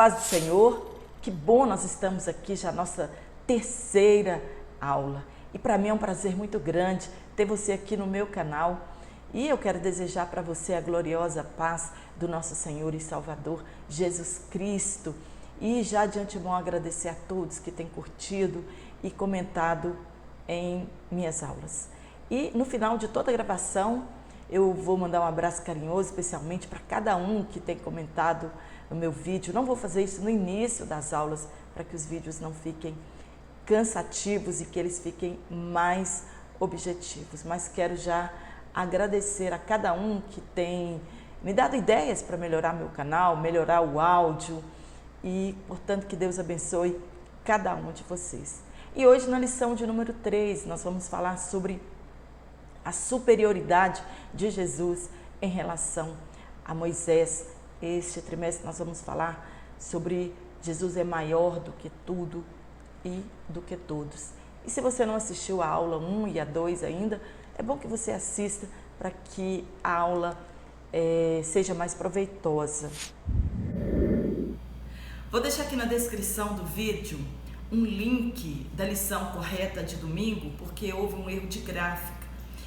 paz do Senhor, que bom nós estamos aqui, já nossa terceira aula. E para mim é um prazer muito grande ter você aqui no meu canal. E eu quero desejar para você a gloriosa paz do nosso Senhor e Salvador Jesus Cristo. E já de antemão agradecer a todos que têm curtido e comentado em minhas aulas. E no final de toda a gravação, eu vou mandar um abraço carinhoso, especialmente para cada um que tem comentado no meu vídeo. Não vou fazer isso no início das aulas, para que os vídeos não fiquem cansativos e que eles fiquem mais objetivos. Mas quero já agradecer a cada um que tem me dado ideias para melhorar meu canal, melhorar o áudio e, portanto, que Deus abençoe cada um de vocês. E hoje, na lição de número 3, nós vamos falar sobre a superioridade de Jesus em relação a Moisés. Este trimestre nós vamos falar sobre Jesus é maior do que tudo e do que todos. E se você não assistiu a aula 1 e a 2 ainda, é bom que você assista para que a aula seja mais proveitosa. Vou deixar aqui na descrição do vídeo um link da lição correta de domingo, porque houve um erro de gráfica.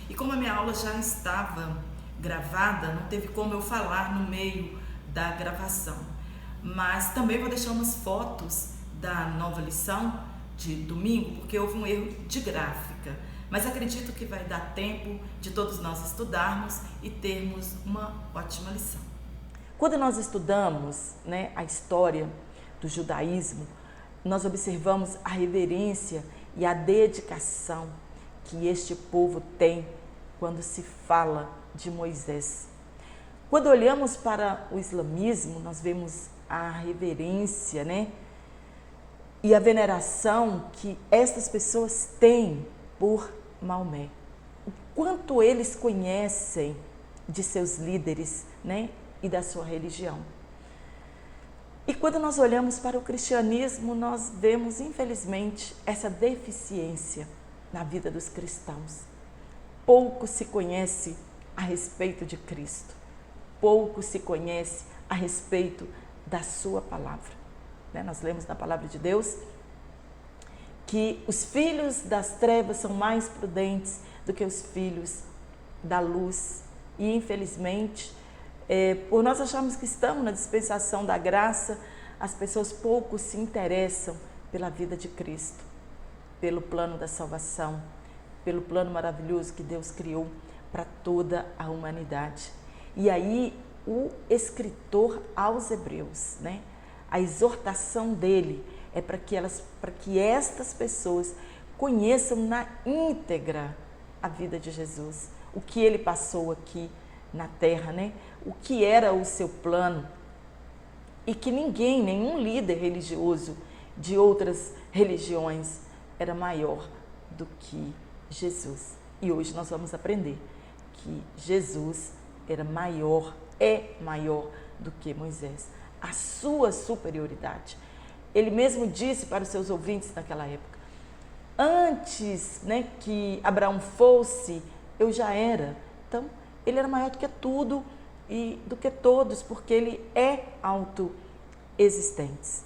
E como a minha aula já estava gravada, não teve como eu falar no meio da gravação. Mas também vou deixar umas fotos da nova lição de domingo, porque houve um erro de gráfica. Mas acredito que vai dar tempo de todos nós estudarmos e termos uma ótima lição. Quando nós estudamos, a história do judaísmo, nós observamos a reverência e a dedicação que este povo tem quando se fala de Moisés. Quando olhamos para o islamismo, nós vemos a reverência, e a veneração que estas pessoas têm por Maomé. O quanto eles conhecem de seus líderes, e da sua religião. E quando nós olhamos para o cristianismo, nós vemos, infelizmente, essa deficiência na vida dos cristãos. Pouco se conhece a respeito de Cristo. Pouco se conhece a respeito da sua palavra. Nós lemos na palavra de Deus que os filhos das trevas são mais prudentes do que os filhos da luz. E, infelizmente, por nós acharmos que estamos na dispensação da graça, as pessoas pouco se interessam pela vida de Cristo, pelo plano da salvação, pelo plano maravilhoso que Deus criou para toda a humanidade. E aí o escritor aos Hebreus, a exortação dele é para que estas pessoas conheçam na íntegra a vida de Jesus, o que ele passou aqui na terra, o que era o seu plano, e que ninguém, nenhum líder religioso de outras religiões era maior do que Jesus. E hoje nós vamos aprender que Jesus é maior do que Moisés. A sua superioridade. Ele mesmo disse para os seus ouvintes naquela época: antes que Abraão fosse, eu já era. Então, ele era maior do que tudo e do que todos, porque ele é autoexistente.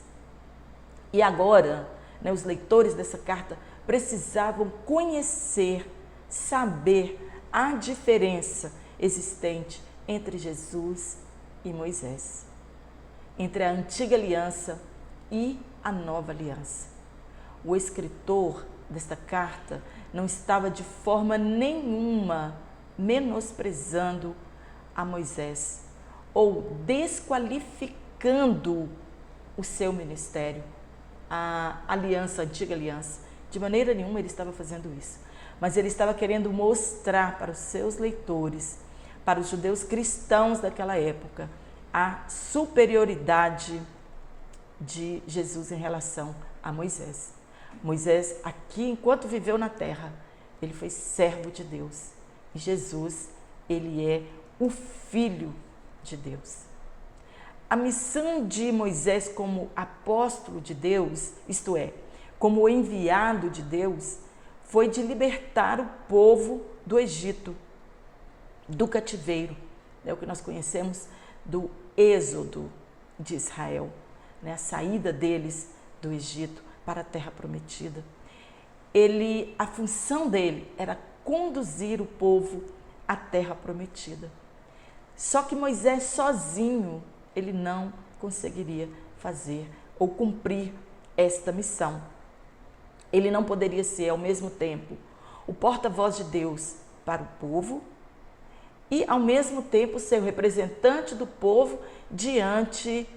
E agora, os leitores dessa carta precisavam conhecer, saber a diferença existente entre Jesus e Moisés, entre a antiga aliança e a nova aliança. O escritor desta carta não estava de forma nenhuma menosprezando a Moisés ou desqualificando o seu ministério, a aliança, a antiga aliança. De maneira nenhuma ele estava fazendo isso, mas ele estava querendo mostrar para os seus leitores, para os judeus cristãos daquela época, a superioridade de Jesus em relação a Moisés. Moisés, aqui, enquanto viveu na terra, ele foi servo de Deus. E Jesus, ele é o Filho de Deus. A missão de Moisés como apóstolo de Deus, isto é, como enviado de Deus, foi de libertar o povo do Egito, do cativeiro, o que nós conhecemos do êxodo de Israel. né, a saída deles do Egito para a terra prometida. A função dele era conduzir o povo à terra prometida. Só que Moisés sozinho, ele não conseguiria fazer ou cumprir esta missão. Ele não poderia ser, ao mesmo tempo, o porta-voz de Deus para o povo e, ao mesmo tempo, ser o representante do povo diante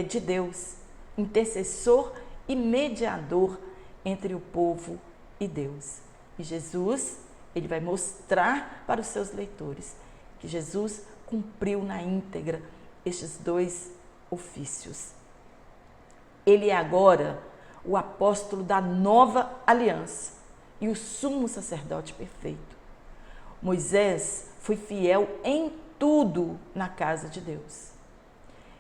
de Deus, intercessor e mediador entre o povo e Deus. E Jesus, ele vai mostrar para os seus leitores que Jesus cumpriu na íntegra estes dois ofícios. Ele é agora o apóstolo da nova aliança e o sumo sacerdote perfeito. Moisés foi fiel em tudo na casa de Deus.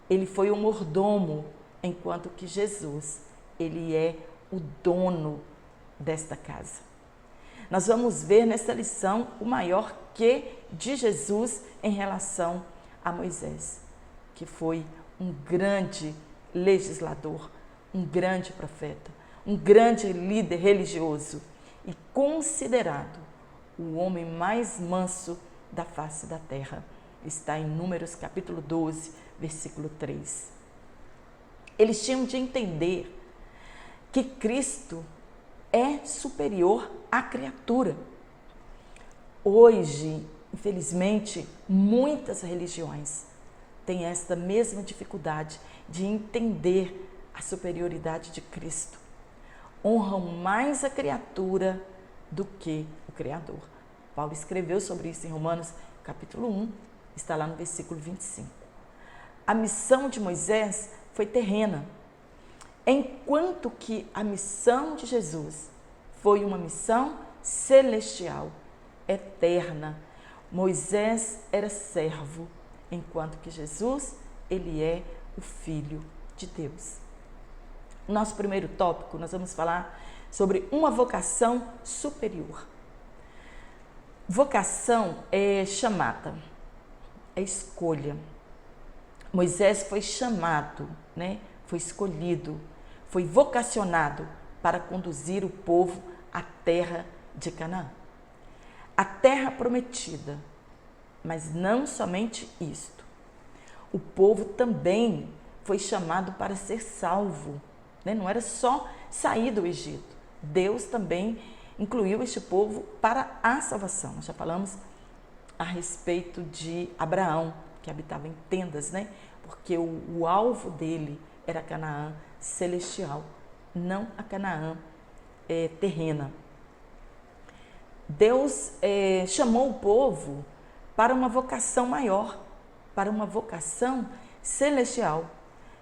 Ele foi o mordomo, enquanto que Jesus, ele é o dono desta casa. Nós vamos ver nessa lição o maior que de Jesus em relação a Moisés, que foi um grande legislador, um grande profeta, um grande líder religioso e considerado o homem mais manso da face da terra. Está em Números capítulo 12, versículo 3. Eles tinham de entender que Cristo é superior à criatura. Hoje, infelizmente, muitas religiões têm esta mesma dificuldade de entender a superioridade de Cristo. Honram mais a criatura do que o Criador. Paulo escreveu sobre isso em Romanos capítulo 1, está lá no versículo 25. A missão de Moisés foi terrena, enquanto que a missão de Jesus foi uma missão celestial, eterna. Moisés era servo, enquanto que Jesus, ele é o Filho de Deus. No nosso primeiro tópico, nós vamos falar sobre uma vocação superior. Vocação é chamada, é escolha. Moisés foi chamado, foi escolhido, foi vocacionado para conduzir o povo à terra de Canaã. A terra prometida, mas não somente isto. O povo também foi chamado para ser salvo, não era só sair do Egito. Deus também incluiu este povo para a salvação. Nós já falamos a respeito de Abraão, que habitava em tendas, porque o alvo dele era Canaã celestial, não a Canaã terrena. Deus chamou o povo para uma vocação maior, para uma vocação celestial.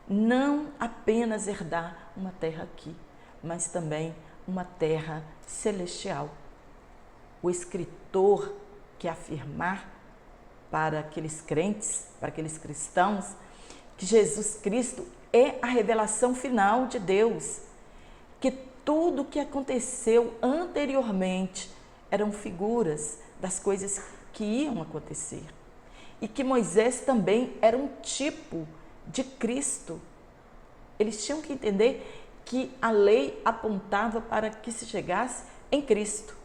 Não apenas herdar uma terra aqui, mas também uma terra celestial. O escritor quer afirmar para aqueles crentes, para aqueles cristãos, que Jesus Cristo é a revelação final de Deus, que tudo o que aconteceu anteriormente eram figuras das coisas que iam acontecer. E que Moisés também era um tipo de Cristo. Eles tinham que entender que a lei apontava para que se chegasse em Cristo.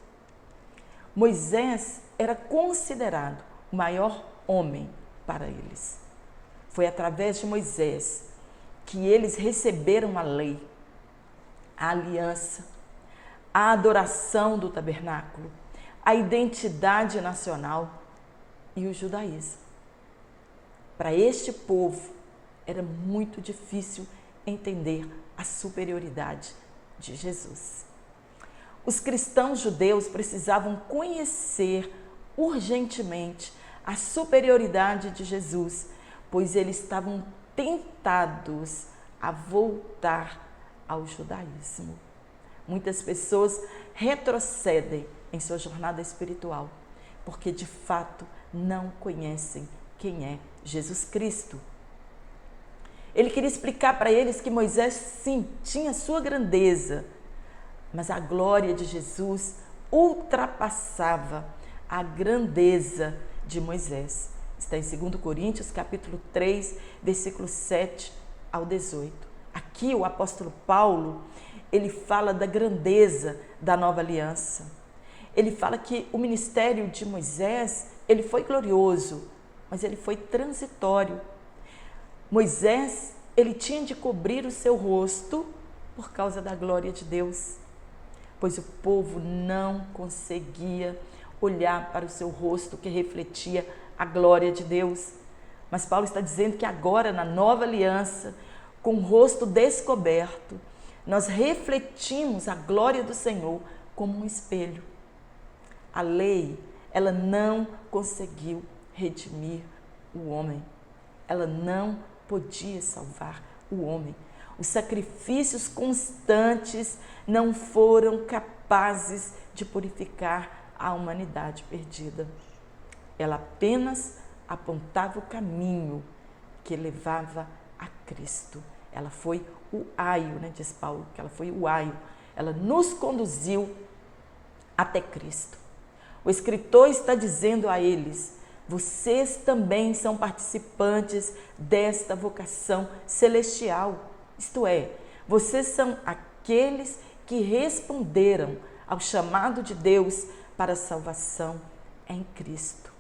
Moisés era considerado o maior homem para eles. Foi através de Moisés que eles receberam a lei, a aliança, a adoração do tabernáculo, a identidade nacional e o judaísmo. Para este povo era muito difícil entender a superioridade de Jesus. Os cristãos judeus precisavam conhecer urgentemente a superioridade de Jesus, pois eles estavam tentados a voltar ao judaísmo. Muitas pessoas retrocedem em sua jornada espiritual, porque de fato não conhecem quem é Jesus Cristo. Ele queria explicar para eles que Moisés, sim, tinha sua grandeza, mas a glória de Jesus ultrapassava a grandeza de Moisés. Está em 2 Coríntios, capítulo 3, versículos 7 ao 18. Aqui o apóstolo Paulo, ele fala da grandeza da nova aliança. Ele fala que o ministério de Moisés, ele foi glorioso, mas ele foi transitório. Moisés, ele tinha de cobrir o seu rosto por causa da glória de Deus, pois o povo não conseguia olhar para o seu rosto que refletia a glória de Deus. Mas Paulo está dizendo que agora, na nova aliança, com o rosto descoberto, nós refletimos a glória do Senhor como um espelho. A lei, ela não conseguiu redimir o homem. Ela não podia salvar o homem. Os sacrifícios constantes não foram capazes de purificar a humanidade perdida. Ela apenas apontava o caminho que levava a Cristo. Ela foi o aio, diz Paulo, que ela foi o aio. Ela nos conduziu até Cristo. O escritor está dizendo a eles: vocês também são participantes desta vocação celestial. Isto é, vocês são aqueles que responderam ao chamado de Deus para a salvação em Cristo.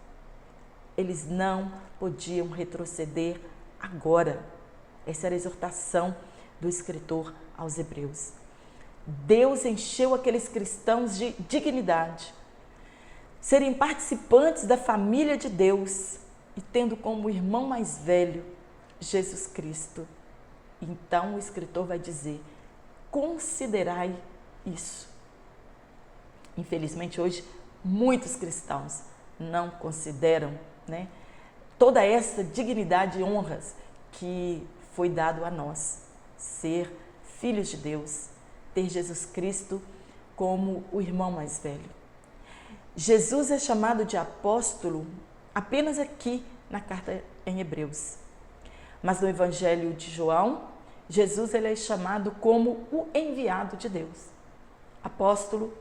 Eles não podiam retroceder agora. Essa era a exortação do escritor aos Hebreus. Deus encheu aqueles cristãos de dignidade, serem participantes da família de Deus e tendo como irmão mais velho Jesus Cristo. Então o escritor vai dizer: considerai isso. Infelizmente hoje muitos cristãos não consideram, toda essa dignidade e honras que foi dado a nós, ser filhos de Deus, ter Jesus Cristo como o irmão mais velho. Jesus é chamado de apóstolo apenas aqui na carta em Hebreus. Mas no Evangelho de João, Jesus ele é chamado como o enviado de Deus. Apóstolo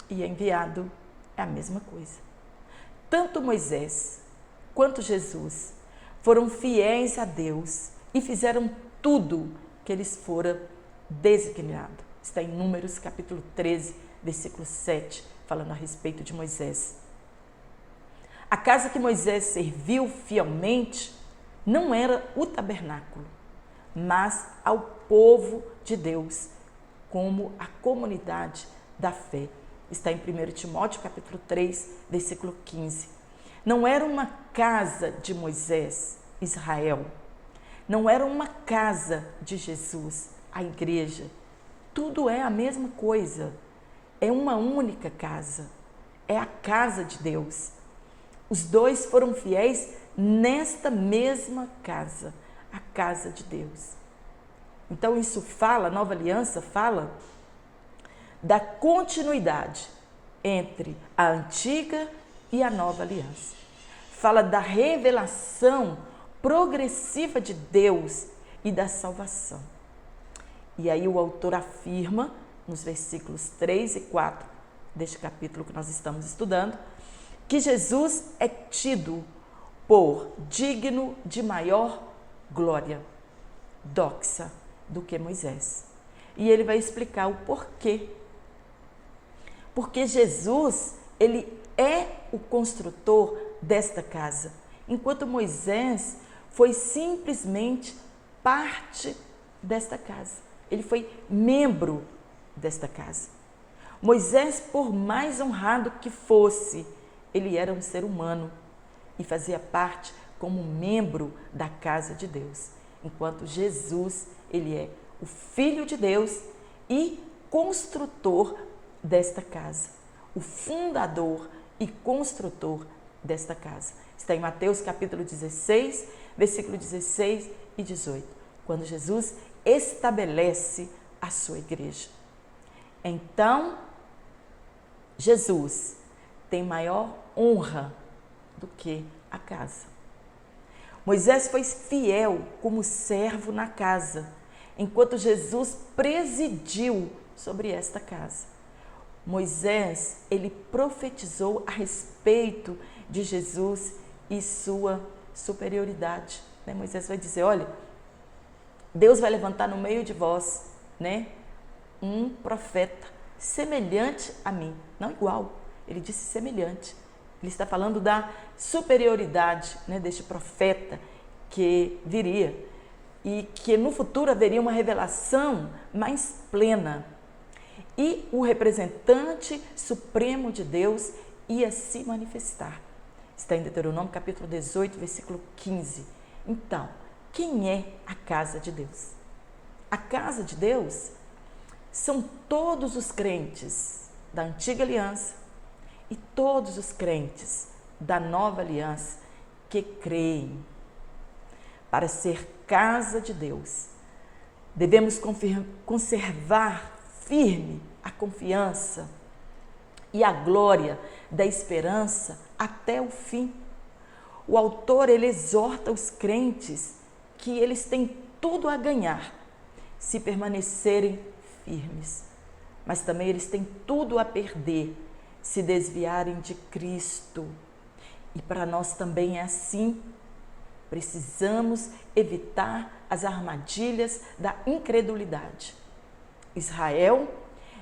e enviado é a mesma coisa. Tanto Moisés quanto Jesus foram fiéis a Deus e fizeram tudo que eles foram designados. Está em Números capítulo 13, versículo 7, falando a respeito de Moisés. A casa que Moisés serviu fielmente não era o tabernáculo, mas ao povo de Deus, como a comunidade da fé. Está em 1 Timóteo capítulo 3, versículo 15. Não era uma casa de Moisés, Israel. Não era uma casa de Jesus, a igreja. Tudo é a mesma coisa. É uma única casa. É a casa de Deus. Os dois foram fiéis nesta mesma casa, a casa de Deus. Então isso fala, a nova aliança fala da continuidade entre a antiga e a nova aliança. Fala da revelação progressiva de Deus e da salvação. E aí o autor afirma, nos versículos 3 e 4 deste capítulo que nós estamos estudando, que Jesus é tido por digno de maior glória, doxa, do que Moisés. E ele vai explicar o porquê. Porque Jesus, ele é o construtor desta casa, enquanto Moisés foi simplesmente parte desta casa. Ele foi membro desta casa. Moisés, por mais honrado que fosse, ele era um ser humano e fazia parte como membro da casa de Deus, enquanto Jesus, ele é o Filho de Deus e construtor desta casa, o fundador e construtor desta casa. Está em Mateus capítulo 16, versículo 16 e 18, quando Jesus estabelece a sua igreja. Então, Jesus tem maior honra do que a casa. Moisés foi fiel como servo na casa, enquanto Jesus presidiu sobre esta casa. Moisés, ele profetizou a respeito de Jesus e sua superioridade. Moisés vai dizer, olha, Deus vai levantar no meio de vós, né, um profeta semelhante a mim, não igual, ele disse semelhante. Ele está falando da superioridade, né, deste profeta que viria e que no futuro haveria uma revelação mais plena. E o representante supremo de Deus ia se manifestar. Está em Deuteronômio capítulo 18, versículo 15. Então, quem é a casa de Deus? A casa de Deus são todos os crentes da antiga aliança e todos os crentes da nova aliança que creem. Para ser casa de Deus, devemos conservar firme a confiança e a glória da esperança até o fim. O autor, ele exorta os crentes que eles têm tudo a ganhar se permanecerem firmes, mas também eles têm tudo a perder se desviarem de Cristo. E para nós também é assim. Precisamos evitar as armadilhas da incredulidade. Israel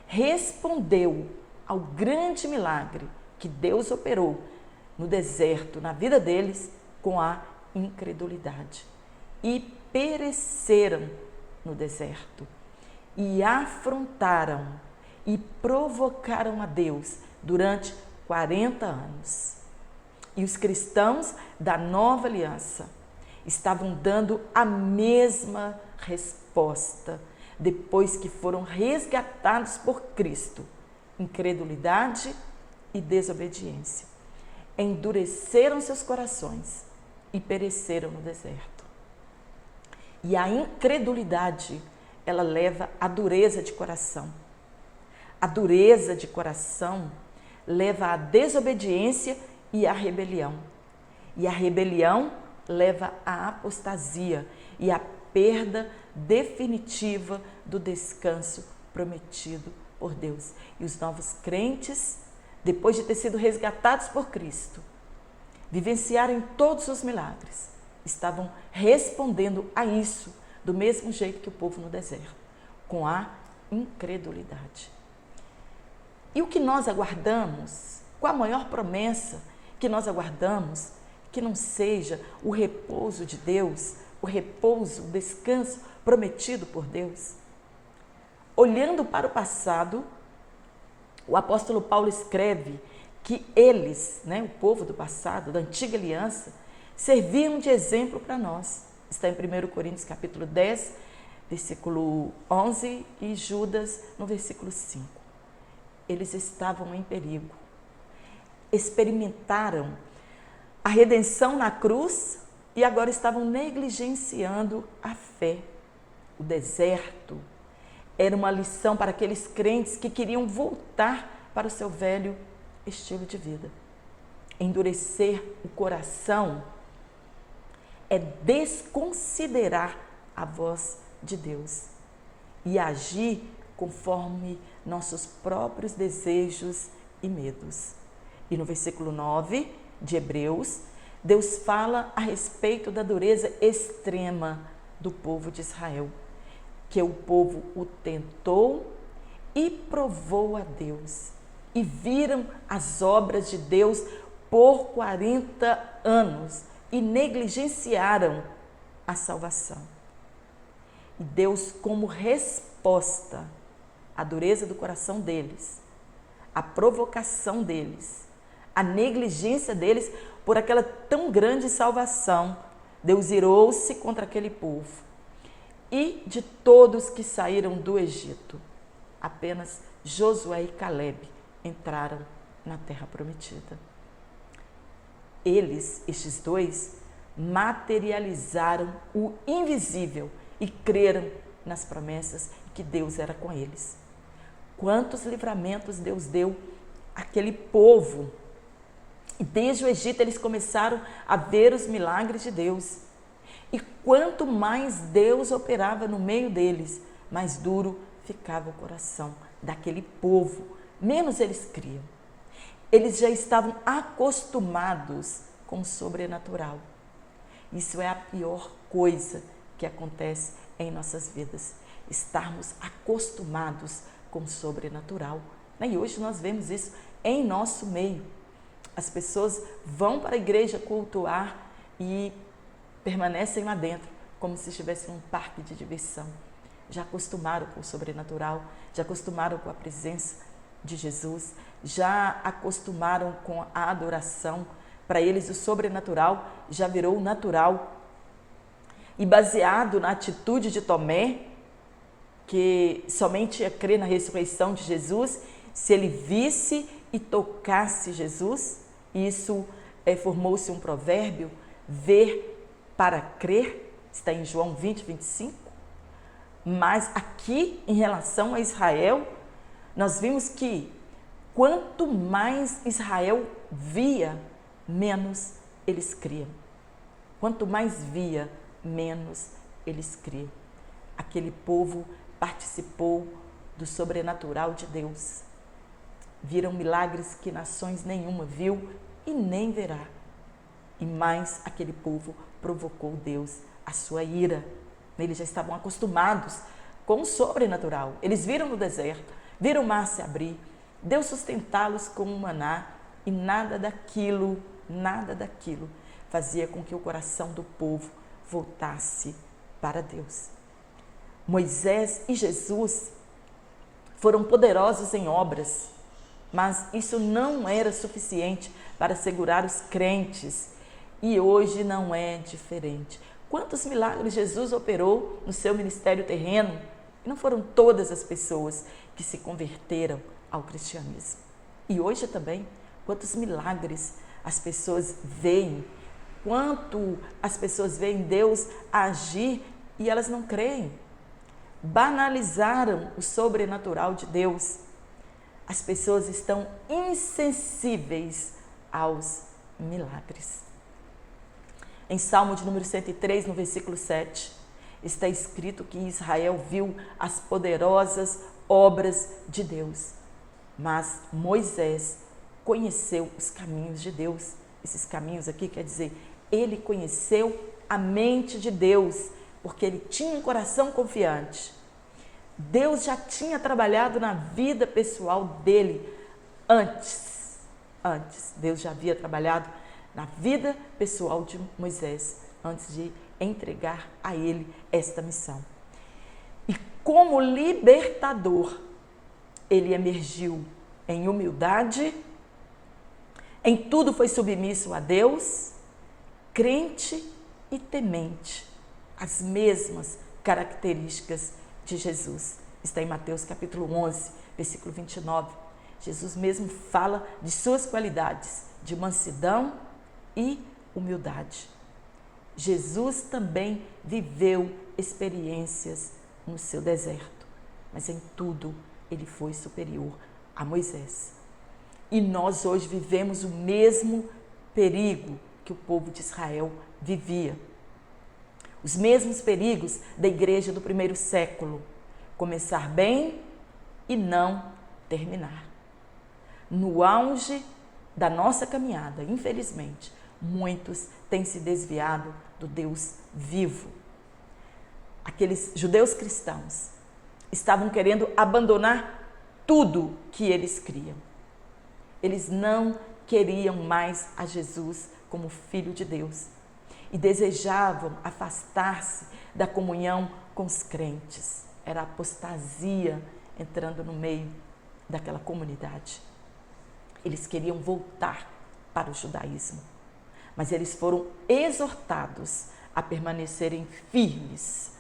respondeu ao grande milagre que Deus operou no deserto, na vida deles, com a incredulidade. E pereceram no deserto. E afrontaram e provocaram a Deus durante 40 anos. E os cristãos da nova aliança estavam dando a mesma resposta depois que foram resgatados por Cristo: incredulidade e desobediência. Endureceram seus corações e pereceram no deserto. E a incredulidade, ela leva à dureza de coração. A dureza de coração leva à desobediência e à rebelião. E a rebelião leva à apostasia e à perda definitiva do descanso prometido por Deus. E os novos crentes, depois de ter sido resgatados por Cristo, vivenciarem todos os milagres, estavam respondendo a isso do mesmo jeito que o povo no deserto, com a incredulidade. E o que nós aguardamos, qual a maior promessa que nós aguardamos, que não seja o repouso de Deus, o repouso, o descanso prometido por Deus? Olhando para o passado, o apóstolo Paulo escreve que eles, né, o povo do passado, da antiga aliança, serviam de exemplo para nós. Está em 1 Coríntios capítulo 10, versículo 11 e Judas no versículo 5. Eles estavam em perigo. Experimentaram a redenção na cruz e agora estavam negligenciando a fé. O deserto era uma lição para aqueles crentes que queriam voltar para o seu velho estilo de vida. Endurecer o coração é desconsiderar a voz de Deus e agir conforme nossos próprios desejos e medos. E no versículo 9 de Hebreus, Deus fala a respeito da dureza extrema do povo de Israel, que o povo o tentou e provou a Deus, e viram as obras de Deus por 40 anos e negligenciaram a salvação. E Deus, como resposta à dureza do coração deles, à provocação deles, à negligência deles por aquela tão grande salvação, Deus irou-se contra aquele povo. E de todos que saíram do Egito, apenas Josué e Caleb entraram na terra prometida. Eles, estes dois, materializaram o invisível e creram nas promessas que Deus era com eles. Quantos livramentos Deus deu àquele povo! E desde o Egito eles começaram a ver os milagres de Deus. E quanto mais Deus operava no meio deles, mais duro ficava o coração daquele povo, menos eles criam. Eles já estavam acostumados com o sobrenatural. Isso é a pior coisa que acontece em nossas vidas, estarmos acostumados com o sobrenatural. E hoje nós vemos isso em nosso meio. As pessoas vão para a igreja cultuar e permanecem lá dentro, como se estivessem em um parque de diversão. Já acostumaram com o sobrenatural, já acostumaram com a presença de Jesus, já acostumaram com a adoração. Para eles o sobrenatural já virou natural. E baseado na atitude de Tomé, que somente ia crer na ressurreição de Jesus se ele visse e tocasse Jesus, isso formou-se um provérbio, ver para crer, está em João 20, 25. Mas aqui, em relação a Israel, nós vimos que quanto mais Israel via, menos eles criam. Quanto mais via, menos eles criam. Aquele povo participou do sobrenatural de Deus. Viram milagres que nações nenhuma viu e nem verá. E mais aquele povo provocou Deus a sua ira. Eles já estavam acostumados com o sobrenatural. Eles viram no deserto, viram o mar se abrir, Deus sustentá-los com um maná, e nada daquilo fazia com que o coração do povo voltasse para Deus. Moisés e Jesus foram poderosos em obras, mas isso não era suficiente para segurar os crentes, e hoje não é diferente. Quantos milagres Jesus operou no seu ministério terreno, e não foram todas as pessoas que se converteram ao cristianismo. E hoje também, quantos milagres as pessoas veem, quanto as pessoas veem Deus agir e elas não creem. Banalizaram o sobrenatural de Deus. As pessoas estão insensíveis aos milagres. Em Salmo de número 103, no versículo 7, está escrito que Israel viu as poderosas obras de Deus, mas Moisés conheceu os caminhos de Deus. Esses caminhos aqui quer dizer, ele conheceu a mente de Deus, porque ele tinha um coração confiante. Deus já tinha trabalhado na vida pessoal dele antes. Deus já havia trabalhado na vida pessoal de Moisés, antes de entregar a ele esta missão. E como libertador, ele emergiu em humildade, em tudo foi submisso a Deus, crente e temente, as mesmas características de Jesus. Está em Mateus capítulo 11, versículo 29. Jesus mesmo fala de suas qualidades, de mansidão e humildade. Jesus também viveu experiências no seu deserto, mas em tudo ele foi superior a Moisés. E nós hoje vivemos o mesmo perigo que o povo de Israel vivia. Os mesmos perigos da igreja do primeiro século. Começar bem e não terminar. No auge da nossa caminhada, infelizmente, muitos têm se desviado do Deus vivo. Aqueles judeus cristãos estavam querendo abandonar tudo que eles criam. Eles não queriam mais a Jesus como Filho de Deus e desejavam afastar-se da comunhão com os crentes. Era a apostasia entrando no meio daquela comunidade. Eles queriam voltar para o judaísmo, mas eles foram exortados a permanecerem firmes.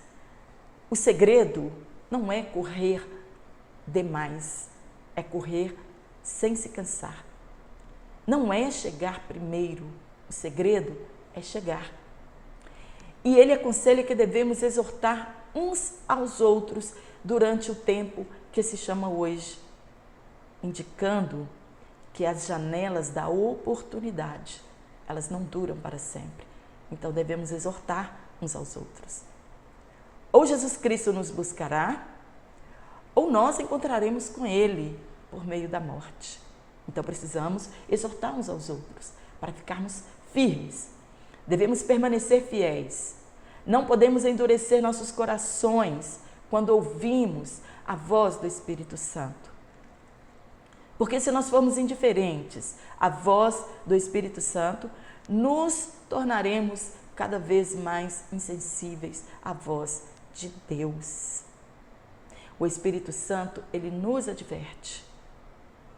O segredo não é correr demais, é correr sem se cansar. Não é chegar primeiro, o segredo é chegar. E ele aconselha que devemos exortar uns aos outros durante o tempo que se chama hoje, indicando que as janelas da oportunidade, elas não duram para sempre. Então devemos exortar uns aos outros. Ou Jesus Cristo nos buscará, ou nós encontraremos com Ele por meio da morte. Então precisamos exortar uns aos outros para ficarmos firmes. Devemos permanecer fiéis. Não podemos endurecer nossos corações quando ouvimos a voz do Espírito Santo. Porque se nós formos indiferentes à voz do Espírito Santo, nos tornaremos cada vez mais insensíveis à voz de Deus. O Espírito Santo, ele nos adverte.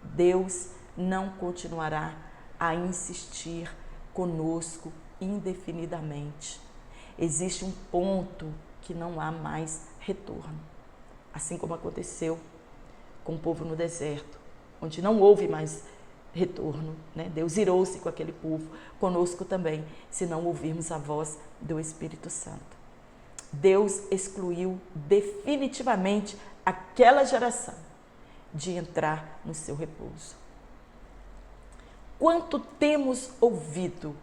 Deus não continuará a insistir conosco indefinidamente. Existe um ponto que não há mais retorno. Assim como aconteceu com o povo no deserto, onde não houve mais retorno, né? Deus irou-se com aquele povo, conosco também, se não ouvirmos a voz do Espírito Santo. Deus excluiu definitivamente aquela geração de entrar no seu repouso. Quanto temos ouvido,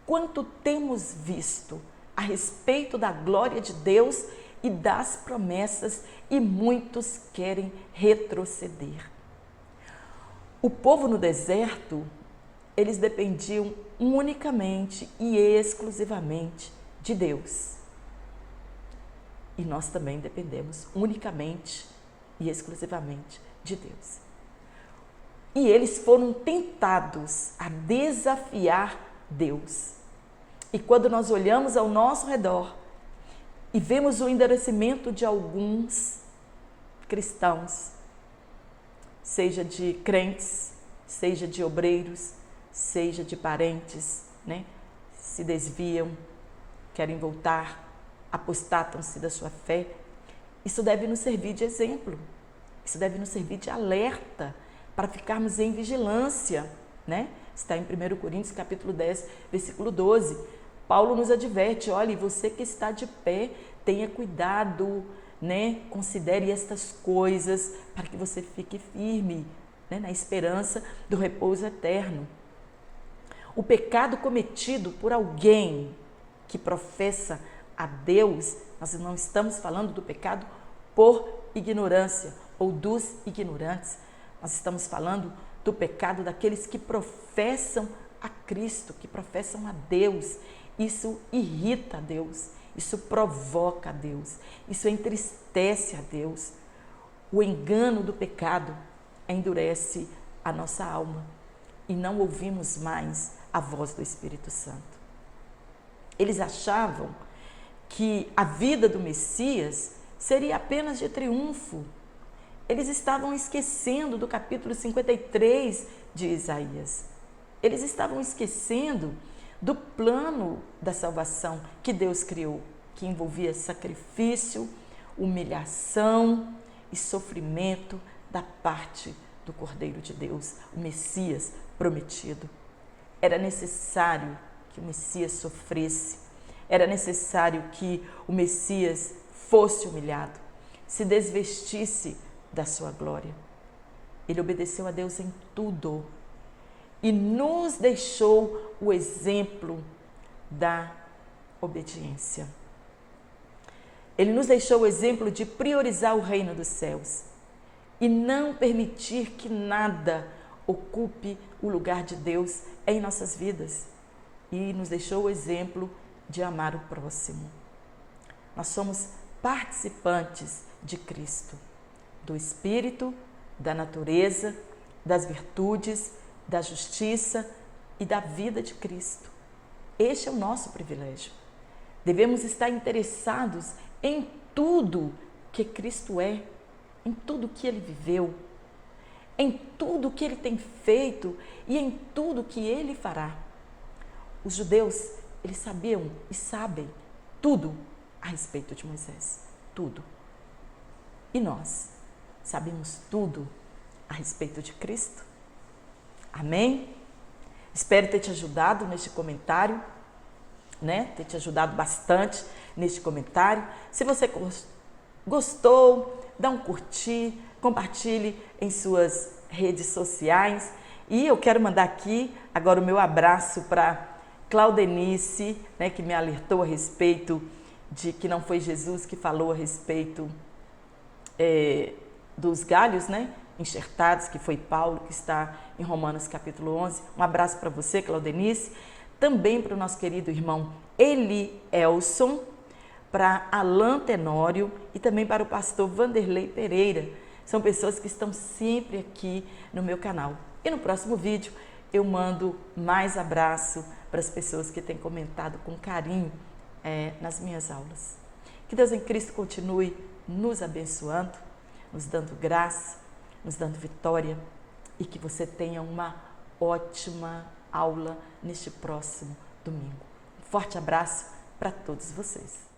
quanto temos visto a respeito da glória de Deus e das promessas, e muitos querem retroceder. O povo no deserto, eles dependiam unicamente e exclusivamente de Deus. E nós também dependemos unicamente e exclusivamente de Deus. E eles foram tentados a desafiar Deus. E quando nós olhamos ao nosso redor e vemos o endurecimento de alguns cristãos, seja de crentes, seja de obreiros, seja de parentes, né? Se desviam, querem voltar, apostatam-se da sua fé. Isso deve nos servir de exemplo, isso deve nos servir de alerta para ficarmos em vigilância, né? Está em 1 Coríntios capítulo 10, versículo 12. Paulo nos adverte, olha, você que está de pé, tenha cuidado, né? Considere estas coisas para que você fique firme, né? Na esperança do repouso eterno. O pecado cometido por alguém que professa a Deus, nós não estamos falando do pecado por ignorância ou dos ignorantes, nós estamos falando do pecado daqueles que professam a Cristo, que professam a Deus. Isso irrita a Deus, isso provoca a Deus, isso entristece a Deus. O engano do pecado endurece a nossa alma e não ouvimos mais a voz do Espírito Santo. Eles achavam que a vida do Messias seria apenas de triunfo. Eles estavam esquecendo do capítulo 53 de Isaías. Eles estavam esquecendo do plano da salvação que Deus criou, que envolvia sacrifício, humilhação e sofrimento da parte do Cordeiro de Deus, o Messias prometido. Era necessário que o Messias sofresse, era necessário que o Messias fosse humilhado, se desvestisse da sua glória. Ele obedeceu a Deus em tudo e nos deixou o exemplo da obediência. Ele nos deixou o exemplo de priorizar o reino dos céus e não permitir que nada ocupe o lugar de Deus em nossas vidas. E nos deixou o exemplo de amar o próximo. Nós somos participantes de Cristo, do Espírito, da natureza, das virtudes, da justiça e da vida de Cristo. Este é o nosso privilégio. Devemos estar interessados em tudo que Cristo é, em tudo que Ele viveu, em tudo que Ele tem feito e em tudo que Ele fará. Os judeus, eles sabiam e sabem tudo a respeito de Moisés, tudo. E nós sabemos tudo a respeito de Cristo? Amém? Espero ter te ajudado neste comentário, né? Ter te ajudado bastante neste comentário. Se você gostou, dá um curtir, compartilhe em suas redes sociais. E eu quero mandar aqui agora o meu abraço para Claudenice, né, que me alertou a respeito de que não foi Jesus que falou a respeito dos galhos, né, enxertados, que foi Paulo, que está em Romanos capítulo 11. Um abraço para você, Claudenice. Também para o nosso querido irmão Elielson, para Alan Tenório e também para o pastor Vanderlei Pereira. São pessoas que estão sempre aqui no meu canal. E no próximo vídeo eu mando mais abraço para as pessoas que têm comentado com carinho nas minhas aulas. Que Deus em Cristo continue nos abençoando, nos dando graça, nos dando vitória e que você tenha uma ótima aula neste próximo domingo. Um forte abraço para todos vocês.